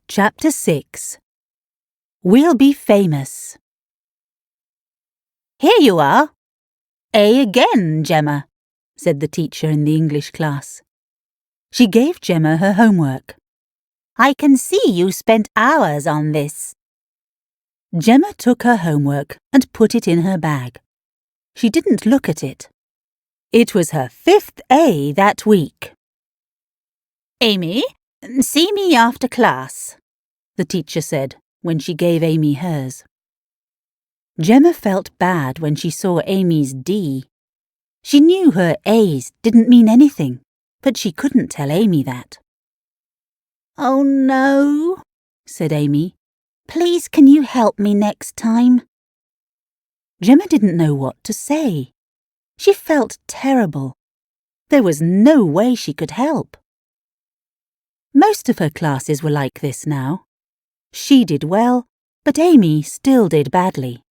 Chapter 6 We'll Be Famous. Here you are. A again, Gemma, said the teacher in the English class. She gave Gemma her homework. I can see you spent hours on this. Gemma took her homework and put it in her bag. She didn't look at it. It was her 5th A that week. Amy, see me after class, the teacher said when she gave Amy hers. Gemma felt bad when she saw Amy's D. She knew her A's didn't mean anything, but she couldn't tell Amy that. Oh no, said Amy. Please can you help me next time? Gemma didn't know what to say. She felt terrible. There was no way she could help. Most of her classes were like this now. She did well, but Amy still did badly.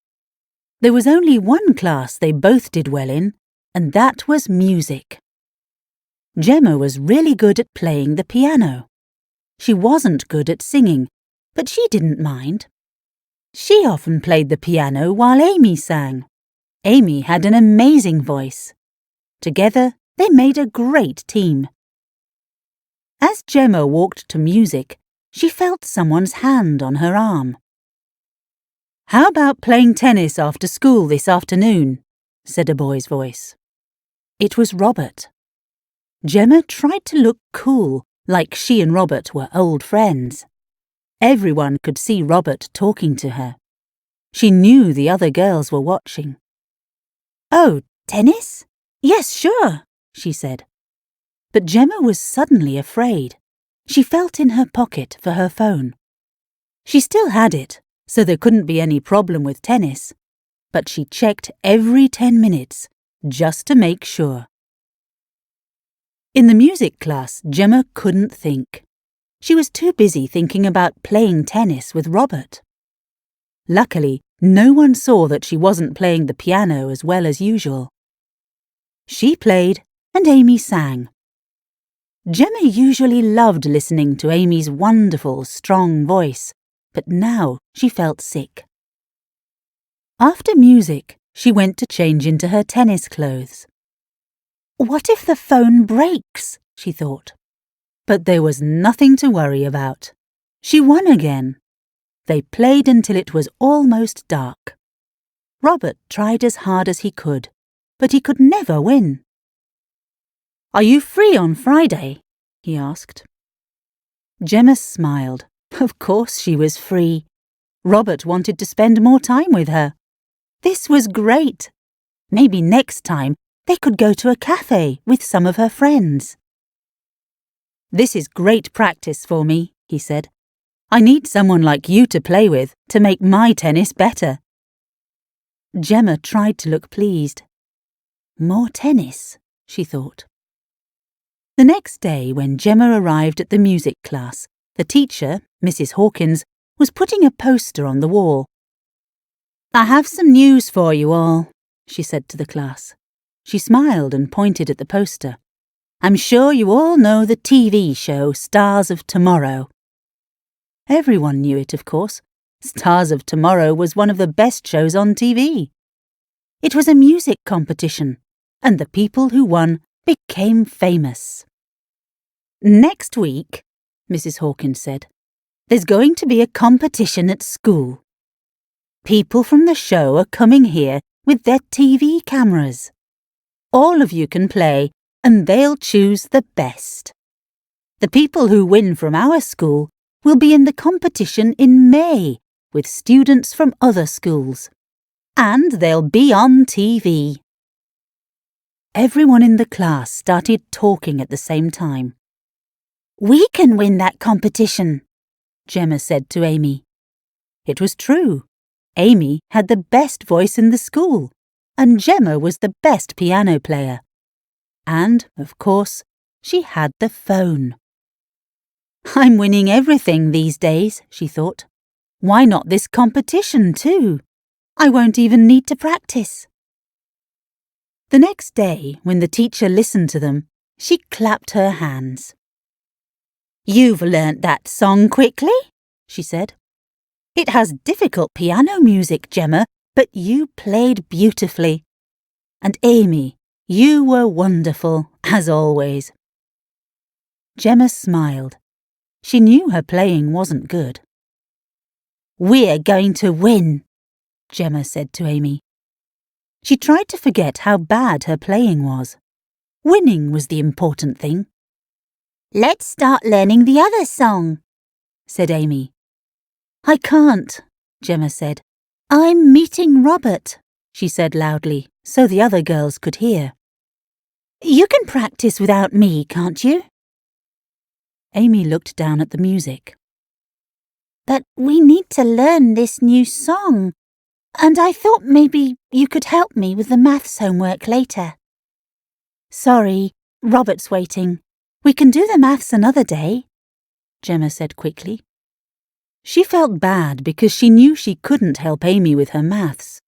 There was only one class they both did well in, and that was music. Gemma was really good at playing the piano. She wasn't good at singing, but she didn't mind. She often played the piano while Amy sang. Amy had an amazing voice. Together, they made a great team. As Gemma walked to music, she felt someone's hand on her arm. How about playing tennis after school this afternoon? Said a boy's voice. It was Robert. Gemma tried to look cool, like she and Robert were old friends. Everyone could see Robert talking to her. She knew the other girls were watching. Oh, tennis? Yes, sure, she said. But Gemma was suddenly afraid. She felt in her pocket for her phone. She still had it, so there couldn't be any problem with tennis, but she checked every 10 minutes, just to make sure. In the music class, Gemma couldn't think. She was too busy thinking about playing tennis with Robert. Luckily, no one saw that she wasn't playing the piano as well as usual. She played, and Amy sang. Gemma usually loved listening to Amy's wonderful, strong voice, but now she felt sick. After music, she went to change into her tennis clothes. What if the phone breaks? She thought. But there was nothing to worry about. She won again. They played until it was almost dark. Robert tried as hard as he could, but he could never win. Are you free on Friday? He asked. Gemma smiled. Of course she was free. Robert wanted to spend more time with her. This was great. Maybe next time they could go to a cafe with some of her friends. This is great practice for me, he said. I need someone like you to play with to make my tennis better. Gemma tried to look pleased. More tennis, she thought. The next day, when Gemma arrived at the music class, the teacher, Mrs. Hawkins, was putting a poster on the wall. I have some news for you all, she said to the class. She smiled and pointed at the poster. I'm sure you all know the TV show Stars of Tomorrow. Everyone knew it, of course. Stars of Tomorrow was one of the best shows on TV. It was a music competition, and the people who won became famous. Next week, Mrs. Hawkins said, there's going to be a competition at school. People from the show are coming here with their TV cameras. All of you can play, and they'll choose the best. The people who win from our school will be in the competition in May with students from other schools. And they'll be on TV. Everyone in the class started talking at the same time. We can win that competition, Gemma said to Amy. It was true. Amy had the best voice in the school, and Gemma was the best piano player. And, of course, she had the phone. I'm winning everything these days, she thought. Why not this competition too? I won't even need to practice. The next day, when the teacher listened to them, she clapped her hands. You've learnt that song quickly, she said. It has difficult piano music, Gemma, but you played beautifully. And Amy, you were wonderful, as always. Gemma smiled. She knew her playing wasn't good. We're going to win, Gemma said to Amy. She tried to forget how bad her playing was. Winning was the important thing. Let's start learning the other song, said Amy. I can't, Gemma said. I'm meeting Robert, she said loudly, so the other girls could hear. You can practice without me, can't you? Amy looked down at the music. But we need to learn this new song, and I thought maybe you could help me with the maths homework later. Sorry, Robert's waiting. We can do the maths another day, Gemma said quickly. She felt bad because she knew she couldn't help Amy with her maths.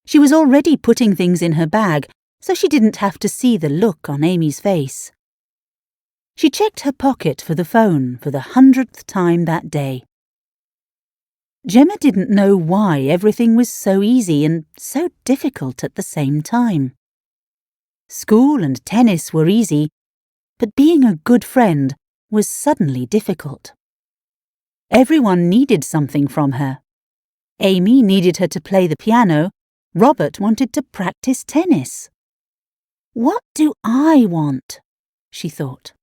She was already putting things in her bag, so she didn't have to see the look on Amy's face. She checked her pocket for the phone for the 100th time that day. Gemma didn't know why everything was so easy and so difficult at the same time. School and tennis were easy, but being a good friend was suddenly difficult. Everyone needed something from her. Amy needed her to play the piano. Robert wanted to practice tennis. What do I want? She thought.